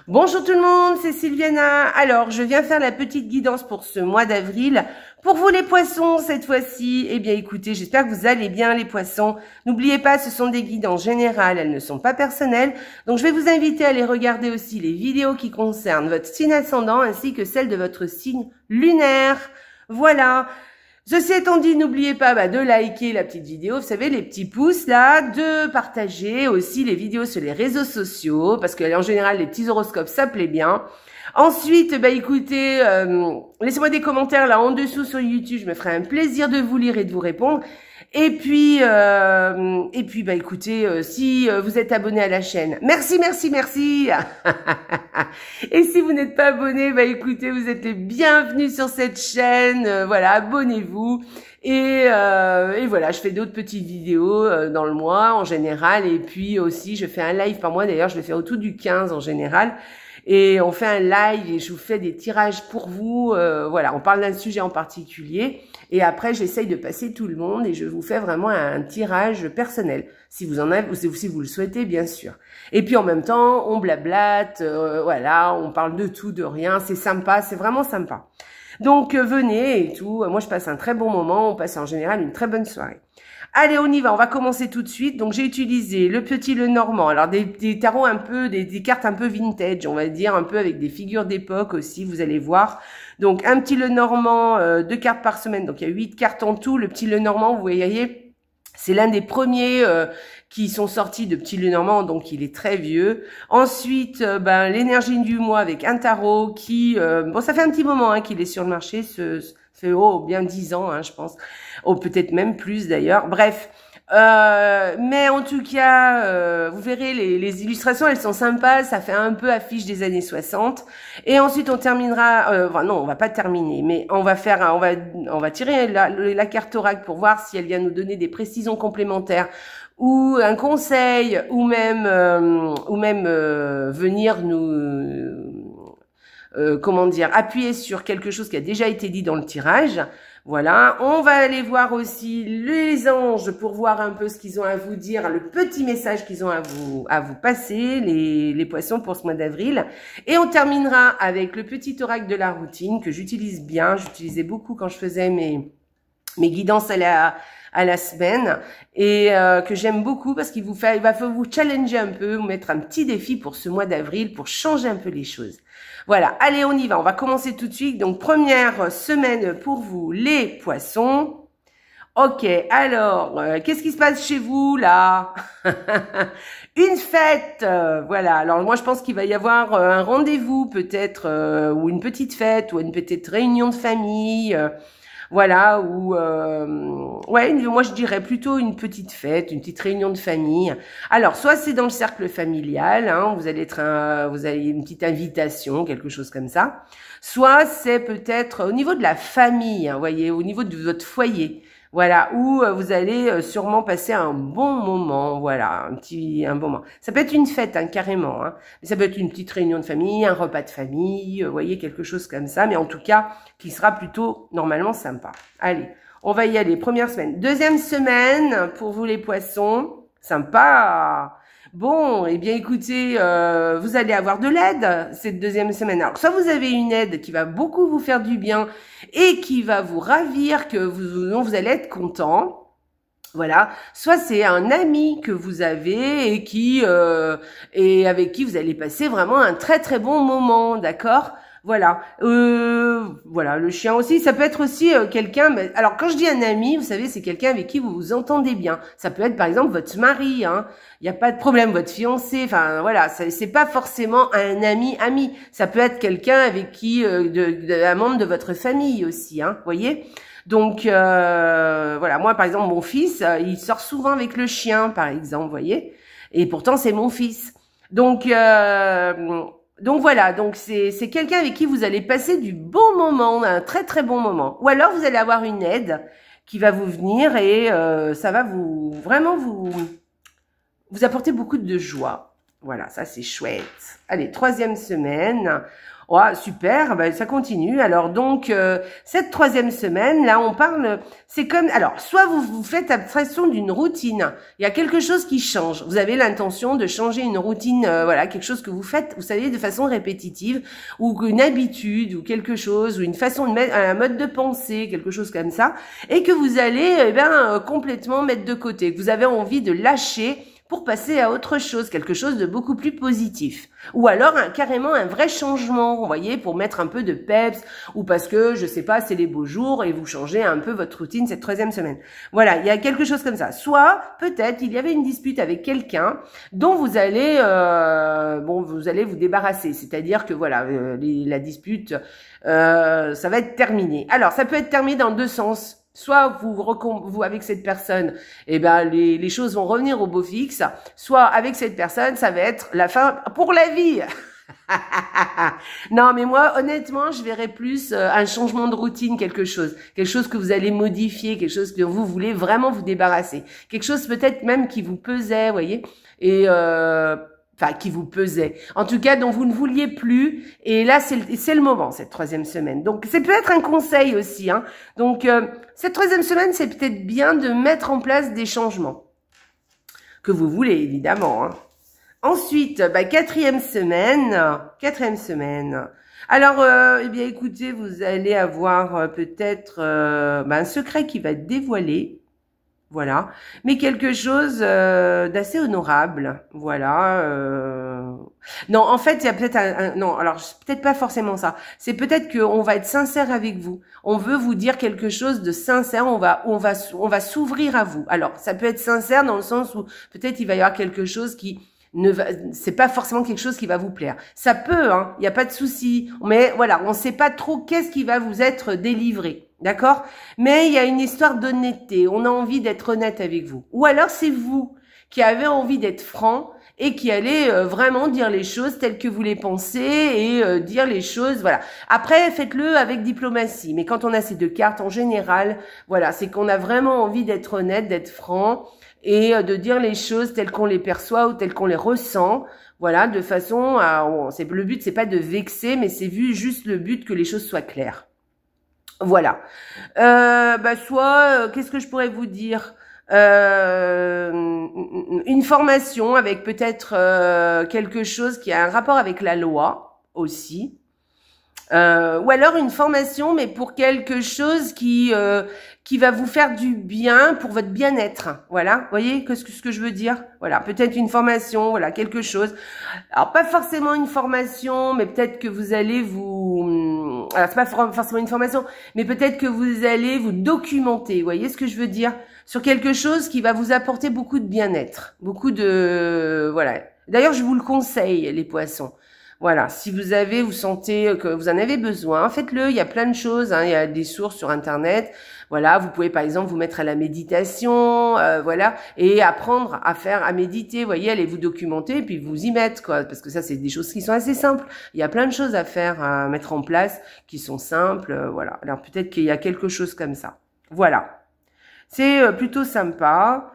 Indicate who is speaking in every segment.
Speaker 1: Bonjour tout le monde, c'est Sylviana. Alors, je viens faire la petite guidance pour ce mois d'avril. Pour vous les poissons, cette fois-ci, eh bien écoutez, j'espère que vous allez bien les poissons. N'oubliez pas, ce sont des guidances générales, elles ne sont pas personnelles. Donc je vais vous inviter à aller regarder aussi les vidéos qui concernent votre signe ascendant ainsi que celle de votre signe lunaire. Voilà. Ceci étant dit, n'oubliez pas de liker la petite vidéo, vous savez, les petits pouces là, de partager aussi les vidéos sur les réseaux sociaux, parce que en général, les petits horoscopes, ça plaît bien. Ensuite, écoutez, laissez-moi des commentaires là en dessous sur YouTube, je me ferai un plaisir de vous lire et de vous répondre. Et puis, écoutez, si vous êtes abonné à la chaîne, merci. Et si vous n'êtes pas abonné, écoutez, vous êtes les bienvenus sur cette chaîne. Voilà, abonnez-vous. Et voilà, je fais d'autres petites vidéos dans le mois en général. Et puis aussi, je fais un live par mois. D'ailleurs, je le fais autour du 15 en général. Et on fait un live et je vous fais des tirages pour vous. Voilà, on parle d'un sujet en particulier. Et après, j'essaye de passer tout le monde et je vous fais vraiment un tirage personnel. Si vous en avez, ou si vous le souhaitez, bien sûr. Et puis en même temps, on blablate, voilà, on parle de tout, de rien. C'est sympa, c'est vraiment sympa. Donc venez et tout. Moi, je passe un très bon moment. On passe en général une très bonne soirée. Allez, on y va, on va commencer tout de suite. Donc, j'ai utilisé le petit Lenormand. Alors, des tarots un peu, des cartes un peu vintage, on va dire, un peu avec des figures d'époque aussi, vous allez voir. Donc, un petit Lenormand, 2 cartes par semaine. Donc, il y a 8 cartes en tout. Le petit Lenormand, vous voyez, c'est l'un des premiers qui sont sortis de petit Lenormand, donc il est très vieux. Ensuite, l'énergie du mois avec un tarot qui, ça fait un petit moment qu'il est sur le marché, fait bien 10 ans, je pense. Peut-être même plus d'ailleurs. Bref. Mais en tout cas, vous verrez, les illustrations, elles sont sympas. Ça fait un peu affiche des années 60. Et ensuite, on terminera... non, on va pas terminer. Mais on va tirer la carte oracle pour voir si elle vient nous donner des précisions complémentaires ou un conseil, ou même venir nous... appuyer sur quelque chose qui a déjà été dit dans le tirage. Voilà, on va aller voir aussi les anges pour voir un peu ce qu'ils ont à vous dire, le petit message qu'ils ont à vous passer, les poissons pour ce mois d'avril. Et on terminera avec le petit oracle de la routine que j'utilise bien, j'utilisais beaucoup quand je faisais mes guidances à la semaine et que j'aime beaucoup parce qu'il va vous challenger un peu, vous mettre un petit défi pour ce mois d'avril pour changer un peu les choses. Voilà, allez, on y va. On va commencer tout de suite. Donc, première semaine pour vous, les poissons. Ok, alors, qu'est-ce qui se passe chez vous, là? Une fête, voilà. Alors, moi, je pense qu'il va y avoir un rendez-vous, peut-être, ou une petite fête, ou une petite réunion de famille, voilà, ou moi je dirais plutôt une petite fête, une petite réunion de famille. Alors, soit c'est dans le cercle familial, vous allez vous avez une petite invitation, quelque chose comme ça. Soit c'est peut-être au niveau de la famille, voyez, au niveau de votre foyer. Voilà, où vous allez sûrement passer un bon moment, voilà, un bon moment. Ça peut être une fête, carrément, mais ça peut être une petite réunion de famille, un repas de famille, vous voyez, quelque chose comme ça, mais en tout cas, qui sera plutôt normalement sympa. Allez, on va y aller, première semaine. Deuxième semaine, pour vous les poissons, sympa. Bon, eh bien écoutez, vous allez avoir de l'aide cette deuxième semaine. Alors, soit vous avez une aide qui va beaucoup vous faire du bien et qui va vous ravir, dont vous allez être content. Voilà. Soit c'est un ami que vous avez et avec qui vous allez passer vraiment un très très bon moment, d'accord ? Voilà, voilà, le chien aussi, ça peut être aussi quelqu'un, alors quand je dis un ami, vous savez, c'est quelqu'un avec qui vous vous entendez bien. Ça peut être par exemple votre mari, il n'y a pas de problème, votre fiancé, enfin voilà, c'est pas forcément un ami, ça peut être quelqu'un avec qui, un membre de votre famille aussi, voyez. Donc voilà, moi par exemple, mon fils, il sort souvent avec le chien, par exemple, voyez, et pourtant c'est mon fils. Donc voilà, donc c'est quelqu'un avec qui vous allez passer du bon moment, un très très bon moment. Ou alors vous allez avoir une aide qui va vous venir et ça va vraiment vous apporter beaucoup de joie. Voilà, ça c'est chouette. Allez, 3e semaine. Oh, super, ben, ça continue. Alors donc, cette 3e semaine, là, on parle, c'est comme, alors, soit vous faites abstraction d'une routine, il y a quelque chose qui change. Vous avez l'intention de changer une routine, voilà, quelque chose que vous faites, vous savez, de façon répétitive, ou une habitude, ou quelque chose, ou une façon de mettre, un mode de pensée, quelque chose comme ça, et que vous allez, complètement mettre de côté, que vous avez envie de lâcher pour passer à autre chose, quelque chose de beaucoup plus positif. Ou alors carrément un vrai changement, vous voyez, pour mettre un peu de peps, ou parce que, je sais pas, c'est les beaux jours et vous changez un peu votre routine cette 3e semaine. Voilà, il y a quelque chose comme ça. Soit, peut-être, il y avait une dispute avec quelqu'un dont vous allez, vous allez vous débarrasser. C'est-à-dire que, voilà, la dispute, ça va être terminé. Alors, ça peut être terminé dans 2 sens. Soit vous avec cette personne, eh ben les choses vont revenir au beau fixe. Soit avec cette personne, ça va être la fin pour la vie. Non, mais moi, honnêtement, je verrais plus un changement de routine, quelque chose que vous allez modifier, quelque chose que vous voulez vraiment vous débarrasser, quelque chose peut-être même qui vous pesait, vous voyez, et enfin, qui vous pesait. En tout cas, dont vous ne vouliez plus. Et là, c'est le moment, cette 3e semaine. Donc, c'est peut-être un conseil aussi, hein. Donc, cette 3e semaine, c'est peut-être bien de mettre en place des changements. Que vous voulez, évidemment, hein. Ensuite, 4e semaine. 4e semaine. Alors, eh bien, écoutez, vous allez avoir peut-être un secret qui va être dévoilé. Voilà, mais quelque chose d'assez honorable, voilà. Non, en fait, il y a peut-être non, alors peut-être pas forcément ça. C'est peut-être qu'on va être sincère avec vous. On veut vous dire quelque chose de sincère. On va s'ouvrir à vous. Alors, ça peut être sincère dans le sens où peut-être il va y avoir quelque chose qui c'est pas forcément quelque chose qui va vous plaire. Ça peut, hein, il n'y a pas de souci. Mais voilà, on ne sait pas trop qu'est-ce qui va vous être délivré. D'accord? Mais il y a une histoire d'honnêteté. On a envie d'être honnête avec vous. Ou alors c'est vous qui avez envie d'être franc et qui allez vraiment dire les choses telles que vous les pensez et dire les choses, voilà. Après, faites-le avec diplomatie. Mais quand on a ces 2 cartes, en général, voilà, c'est qu'on a vraiment envie d'être honnête, d'être franc et de dire les choses telles qu'on les perçoit ou telles qu'on les ressent. Voilà, de façon à... le but, c'est pas de vexer, mais c'est juste le but que les choses soient claires. Voilà. Qu'est-ce que je pourrais vous dire? Une formation avec peut-être quelque chose qui a un rapport avec la loi aussi. Ou alors une formation, mais pour quelque chose qui va vous faire du bien pour votre bien-être. Voilà, vous voyez ce que je veux dire? Voilà, peut-être une formation, voilà, quelque chose. Alors, pas forcément une formation, mais peut-être que vous allez vous... Alors, c'est pas forcément une formation, mais peut-être que vous allez vous documenter, vous voyez ce que je veux dire? Sur quelque chose qui va vous apporter beaucoup de bien-être, beaucoup de... Voilà. D'ailleurs, je vous le conseille, les poissons. Voilà, si vous sentez que vous en avez besoin, faites-le. Il y a plein de choses, hein. Il y a des sources sur Internet. Voilà, vous pouvez par exemple vous mettre à la méditation, voilà, et apprendre à méditer. Vous voyez, allez vous documenter et puis vous y mettre, quoi, parce que ça c'est des choses qui sont assez simples. Il y a plein de choses à faire, à mettre en place, qui sont simples, voilà. Alors peut-être qu'il y a quelque chose comme ça. Voilà, c'est plutôt sympa.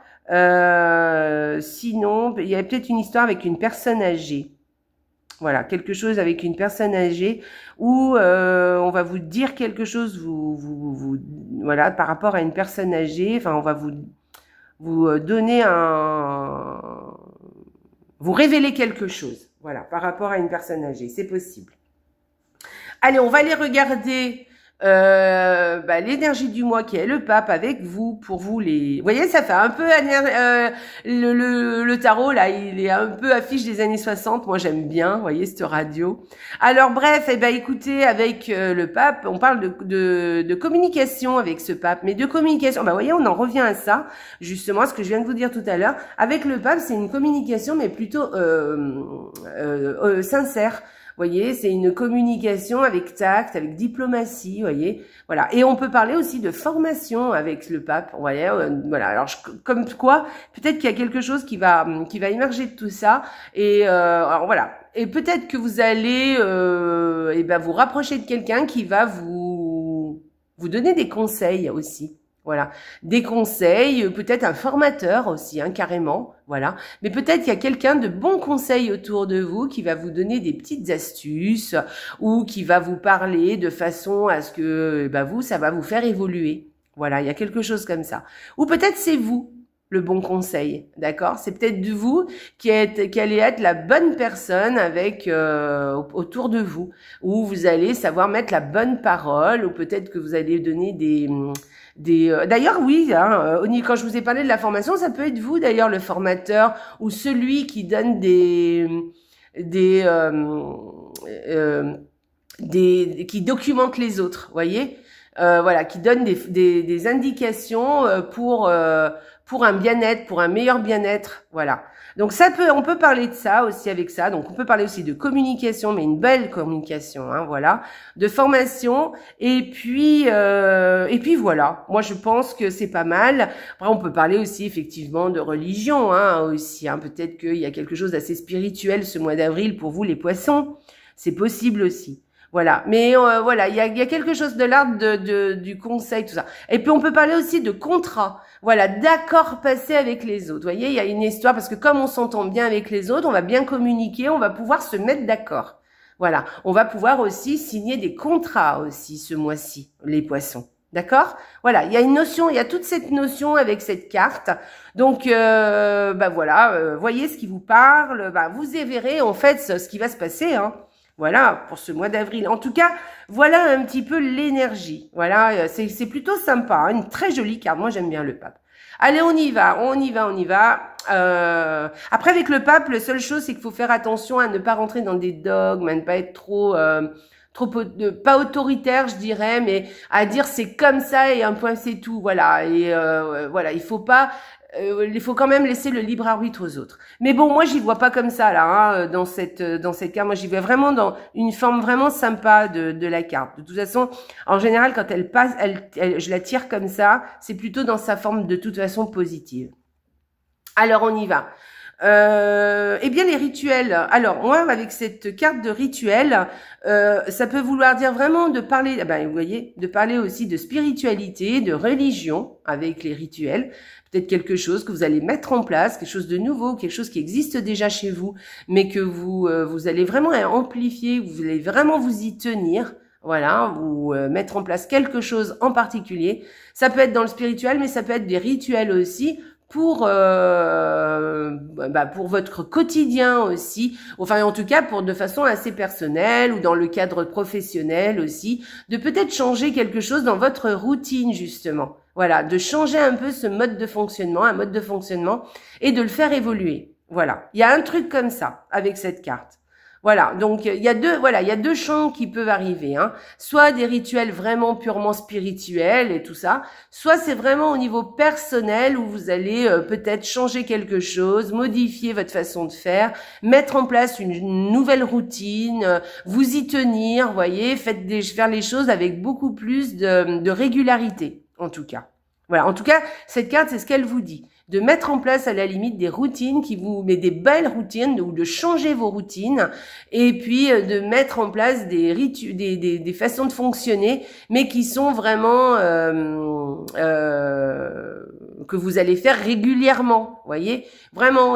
Speaker 1: Sinon, il y a peut-être une histoire avec une personne âgée. Voilà, quelque chose avec une personne âgée où on va vous dire quelque chose, voilà, par rapport à une personne âgée. Enfin, on va vous donner vous révéler quelque chose. Voilà, par rapport à une personne âgée, c'est possible. Allez, on va aller regarder l'énergie du mois qui est le pape avec vous, pour vous les... Vous voyez, ça fait un peu... le tarot, là, il est un peu affiche des années 60. Moi, j'aime bien, vous voyez, cette radio. Alors, bref, écoutez, avec le pape, on parle de communication avec ce pape. Mais de communication, vous voyez, on en revient à ça, justement, ce que je viens de vous dire tout à l'heure. Avec le pape, c'est une communication, mais plutôt sincère. Vous voyez, c'est une communication avec tact, avec diplomatie, vous voyez. Voilà. Et on peut parler aussi de formation avec le pape. Vous voyez, voilà. Alors, comme quoi, peut-être qu'il y a quelque chose qui va émerger de tout ça. Et alors voilà. Et peut-être que vous allez vous rapprocher de quelqu'un qui va vous donner des conseils aussi. Voilà, des conseils, peut-être un formateur aussi, hein, carrément, voilà. Mais peut-être qu'il y a quelqu'un de bons conseils autour de vous qui va vous donner des petites astuces ou qui va vous parler de façon à ce que ça va vous faire évoluer. Voilà, il y a quelque chose comme ça. Ou peut-être c'est vous le bon conseil, d'accord? C'est peut-être de vous qui allez être la bonne personne avec autour de vous, où vous allez savoir mettre la bonne parole, ou peut-être que vous allez donner d'ailleurs oui, hein, quand je vous ai parlé de la formation, ça peut être vous d'ailleurs le formateur ou celui qui donne qui documente les autres, voyez, voilà, qui donne des indications pour un bien-être, pour un meilleur bien-être, voilà. Donc on peut parler de ça aussi avec ça. Donc on peut parler aussi de communication, mais une belle communication, hein, voilà, de formation. Et puis voilà. Moi je pense que c'est pas mal. Après on peut parler aussi effectivement de religion, hein, aussi. Hein. Peut-être qu'il y a quelque chose d'assez spirituel ce mois d'avril pour vous les poissons. C'est possible aussi. Voilà, mais voilà, il y a quelque chose de l'ordre du conseil, tout ça. Et puis on peut parler aussi de contrat, voilà, d'accords passés avec les autres. Vous voyez, il y a une histoire parce que comme on s'entend bien avec les autres, on va bien communiquer, on va pouvoir se mettre d'accord. Voilà, on va pouvoir aussi signer des contrats aussi ce mois-ci, les poissons. D'accord? Voilà, il y a une notion, il y a toute cette notion avec cette carte. Donc, voilà, voyez ce qui vous parle, vous verrez en fait ce qui va se passer, hein. Voilà, pour ce mois d'avril. En tout cas, voilà un petit peu l'énergie. Voilà, c'est plutôt sympa, hein, une très jolie carte. Moi, j'aime bien le pape. Allez, on y va. Après, avec le pape, la seule chose, c'est qu'il faut faire attention à ne pas rentrer dans des dogmes, à ne pas être trop pas autoritaire, je dirais, mais à dire c'est comme ça et un point c'est tout. Voilà, et voilà, il faut quand même laisser le libre arbitre aux autres. Mais bon, moi j'y vois pas comme ça là, hein, dans cette carte. Moi j'y vois vraiment dans une forme vraiment sympa de la carte. De toute façon, en général, quand elle passe, je la tire comme ça, c'est plutôt dans sa forme de toute façon positive. Alors on y va. Eh bien les rituels. Alors moi avec cette carte de rituel, ça peut vouloir dire vraiment de parler, vous voyez, de parler aussi de spiritualité, de religion avec les rituels. Peut-être quelque chose que vous allez mettre en place, quelque chose de nouveau, quelque chose qui existe déjà chez vous, mais que vous allez vraiment amplifier, vous allez vraiment vous y tenir. Voilà, ou mettre en place quelque chose en particulier. Ça peut être dans le spirituel, mais ça peut être des rituels aussi pour votre quotidien aussi, enfin en tout cas de façon assez personnelle ou dans le cadre professionnel aussi, de peut-être changer quelque chose dans votre routine justement, voilà, de changer un peu ce mode de fonctionnement, un mode de fonctionnement et de le faire évoluer, voilà, il y a un truc comme ça avec cette carte. Voilà, donc il y a deux champs qui peuvent arriver, hein. Soit des rituels vraiment purement spirituels et tout ça, soit c'est vraiment au niveau personnel où vous allez peut-être changer quelque chose, modifier votre façon de faire, mettre en place une nouvelle routine, vous y tenir, voyez, faire les choses avec beaucoup plus de régularité, en tout cas. Voilà, en tout cas, cette carte, c'est ce qu'elle vous dit. De mettre en place à la limite des routines des belles routines ou de changer vos routines et puis de mettre en place des façons de fonctionner mais qui sont vraiment que vous allez faire régulièrement, voyez, vraiment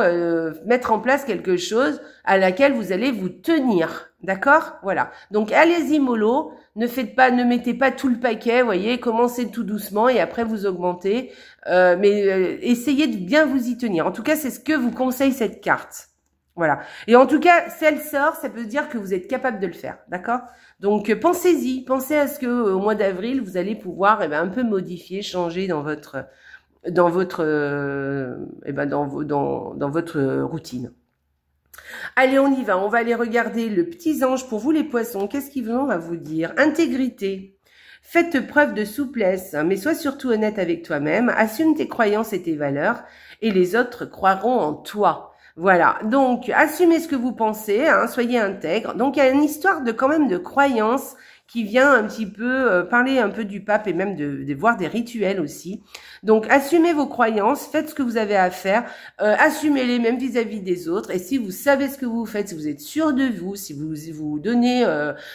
Speaker 1: mettre en place quelque chose à laquelle vous allez vous tenir, d'accord? Voilà. Donc allez-y mollo, ne mettez pas tout le paquet, voyez, commencez tout doucement et après vous augmentez, mais essayez de bien vous y tenir. En tout cas, c'est ce que vous conseille cette carte. Voilà. Et en tout cas, si elle sort, ça peut dire que vous êtes capable de le faire, d'accord? Donc pensez-y, pensez à ce que au mois d'avril, vous allez pouvoir un peu modifier, changer dans votre routine. Allez, on y va. On va aller regarder le petit ange pour vous les poissons. Qu'est-ce qu'il va vous dire? Intégrité. Faites preuve de souplesse, mais sois surtout honnête avec toi-même. Assume tes croyances et tes valeurs et les autres croiront en toi. Voilà. Donc, assumez ce que vous pensez, hein, soyez intègre. Donc, il y a une histoire quand même de croyances qui vient un petit peu parler un peu du pape et même de voir des rituels aussi. Donc, assumez vos croyances, faites ce que vous avez à faire, assumez-les même vis-à-vis des autres. Et si vous savez ce que vous faites, si vous êtes sûr de vous, si vous donnez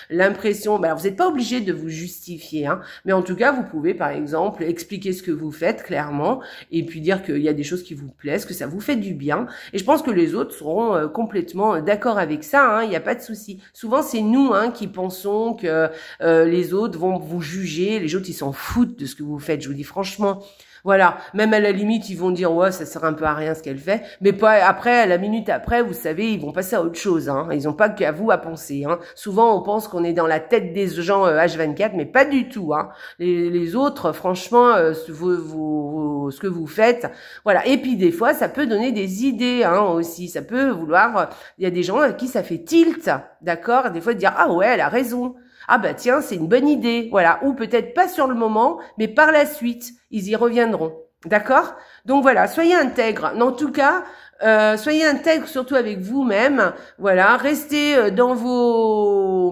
Speaker 1: l'impression, alors vous n'êtes pas obligé de vous justifier, hein, mais en tout cas, vous pouvez par exemple expliquer ce que vous faites clairement et puis dire qu'il y a des choses qui vous plaisent, que ça vous fait du bien. Et je pense que les autres seront complètement d'accord avec ça, hein, il n'y a pas de souci. Souvent, c'est nous hein, qui pensons que les autres vont vous juger, les autres ils s'en foutent de ce que vous faites, je vous dis franchement. Voilà, même à la limite, ils vont dire ouais, ça sert un peu à rien ce qu'elle fait, mais pas après, à la minute après, vous savez, ils vont passer à autre chose. Hein. Ils n'ont pas qu'à vous à penser. Hein. Souvent, on pense qu'on est dans la tête des gens H24, mais pas du tout. Hein. Les autres, franchement, ce que vous faites, voilà. Et puis des fois, ça peut donner des idées hein, aussi. Ça peut vouloir. Il y a des gens à qui ça fait tilt, d'accord. Des fois, dire ah ouais, elle a raison. Ah bah tiens, c'est une bonne idée, voilà. Ou peut-être pas sur le moment, mais par la suite, ils y reviendront. D'accord? Donc voilà, soyez intègres. En tout cas, soyez intègres surtout avec vous-même. Voilà, restez dans vos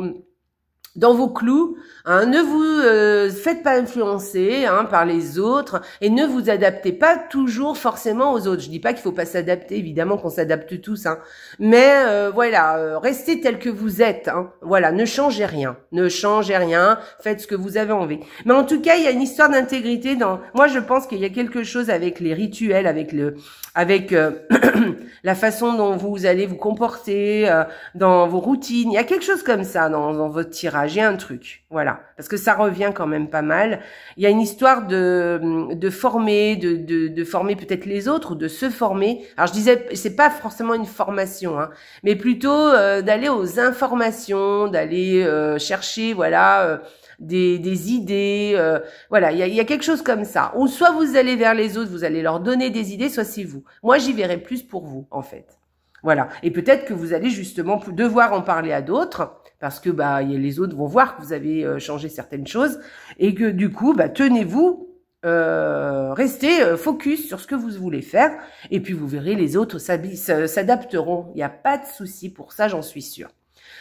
Speaker 1: clous, hein, ne vous faites pas influencer hein, par les autres et ne vous adaptez pas toujours forcément aux autres. Je dis pas qu'il faut pas s'adapter, évidemment qu'on s'adapte tous, hein, mais voilà, restez tel que vous êtes. Hein, voilà, ne changez rien, faites ce que vous avez envie. Mais en tout cas, il y a une histoire d'intégrité. Moi, je pense qu'il y a quelque chose avec les rituels, avec la façon dont vous allez vous comporter dans vos routines. Il y a quelque chose comme ça dans votre tirage. J'ai un truc, voilà, parce que ça revient quand même pas mal. Il y a une histoire de former, de former peut-être les autres, ou de se former. Alors je disais, c'est pas forcément une formation, hein, mais plutôt d'aller aux informations, d'aller chercher, voilà. Des idées, voilà, il y a quelque chose comme ça. Ou soit vous allez vers les autres, vous allez leur donner des idées, soit c'est vous. Moi, j'y verrai plus pour vous, en fait. Voilà. Et peut-être que vous allez justement devoir en parler à d'autres, parce que bah les autres vont voir que vous avez changé certaines choses, et que du coup, bah tenez-vous, restez focus sur ce que vous voulez faire, et puis vous verrez, les autres s'adapteront. Il n'y a pas de souci pour ça, j'en suis sûre.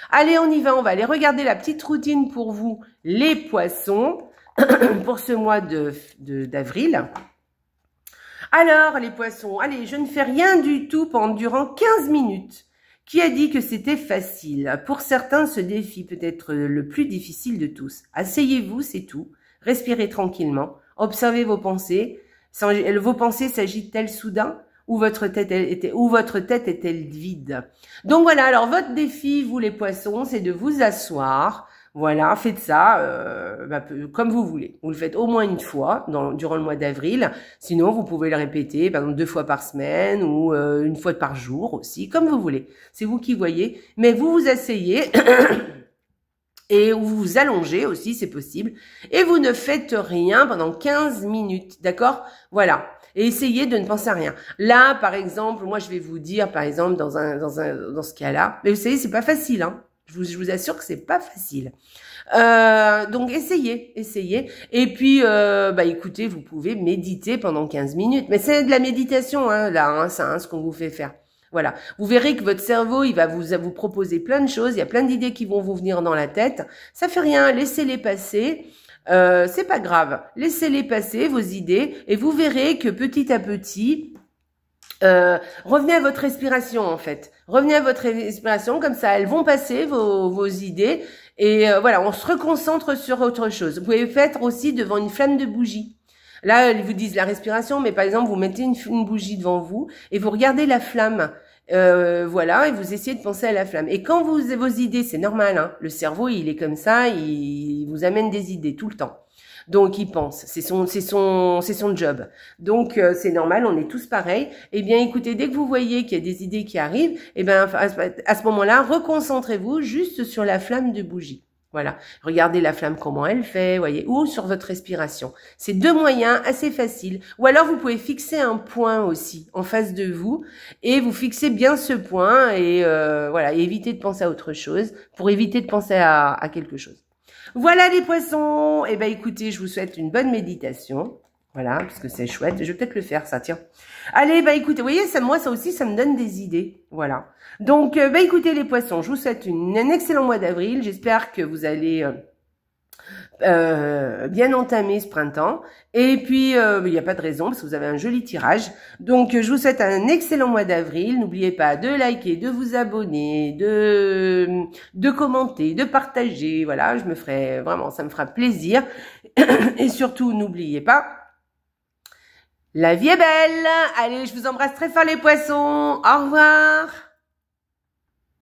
Speaker 1: Allez, on y va, on va aller regarder la petite routine pour vous, les poissons, pour ce mois d'avril. Alors, les poissons, allez, je ne fais rien du tout durant 15 minutes. Qui a dit que c'était facile? Pour certains, ce défi peut être le plus difficile de tous. Asseyez-vous, c'est tout. Respirez tranquillement. Observez vos pensées. Vos pensées s'agitent-elles soudain? Ou votre tête est-elle vide? Donc voilà, alors votre défi, vous les poissons, c'est de vous asseoir. Voilà, faites ça comme vous voulez. Vous le faites au moins une fois durant le mois d'avril. Sinon, vous pouvez le répéter, par exemple 2 fois par semaine ou 1 fois par jour aussi, comme vous voulez. C'est vous qui voyez. Mais vous vous asseyez et vous vous allongez aussi, c'est possible. Et vous ne faites rien pendant 15 minutes, d'accord? Voilà. Et essayez de ne penser à rien. Là, par exemple, moi, je vais vous dire, par exemple, dans ce cas-là, mais vous savez, c'est pas facile, hein. Je vous assure que c'est pas facile. Donc, essayez. Et puis, écoutez, vous pouvez méditer pendant 15 minutes. Mais c'est de la méditation, hein, là, hein, ça, hein, ce qu'on vous fait faire. Voilà. Vous verrez que votre cerveau, il va vous proposer plein de choses. Il y a plein d'idées qui vont vous venir dans la tête. Ça fait rien. Laissez-les passer. C'est pas grave. Laissez-les passer, vos idées, et vous verrez que petit à petit, revenez à votre respiration, en fait. Revenez à votre respiration, comme ça, elles vont passer, vos idées, et voilà, on se reconcentre sur autre chose. Vous pouvez faire aussi devant une flamme de bougie. Là, ils vous disent la respiration, mais par exemple, vous mettez une bougie devant vous, et vous regardez la flamme. Voilà, et vous essayez de penser à la flamme. Et quand vos idées, c'est normal, hein, le cerveau, il est comme ça, il vous amène des idées tout le temps. Donc, il pense, c'est son job. Donc, c'est normal, on est tous pareils. Eh bien, écoutez, dès que vous voyez qu'il y a des idées qui arrivent, eh bien, à ce moment-là, reconcentrez-vous juste sur la flamme de bougie. Voilà, regardez la flamme, comment elle fait, voyez, ou sur votre respiration. C'est 2 moyens assez faciles. Ou alors, vous pouvez fixer un point aussi en face de vous et vous fixez bien ce point et voilà, et éviter de penser à autre chose pour éviter de penser à quelque chose. Voilà les poissons. Eh ben, écoutez, je vous souhaite une bonne méditation. Voilà, parce que c'est chouette. Je vais peut-être le faire, ça, tiens. Allez, bah écoutez, vous voyez, moi, ça aussi, ça me donne des idées. Voilà. Donc, écoutez les poissons, je vous souhaite un excellent mois d'avril. J'espère que vous allez bien entamé ce printemps. Et puis, il n'y a pas de raison parce que vous avez un joli tirage. Donc, je vous souhaite un excellent mois d'avril. N'oubliez pas de liker, de vous abonner, de commenter, de partager. Voilà, je me ferai vraiment, ça me fera plaisir. Et surtout, n'oubliez pas, la vie est belle. Allez, je vous embrasse très fort les poissons. Au revoir.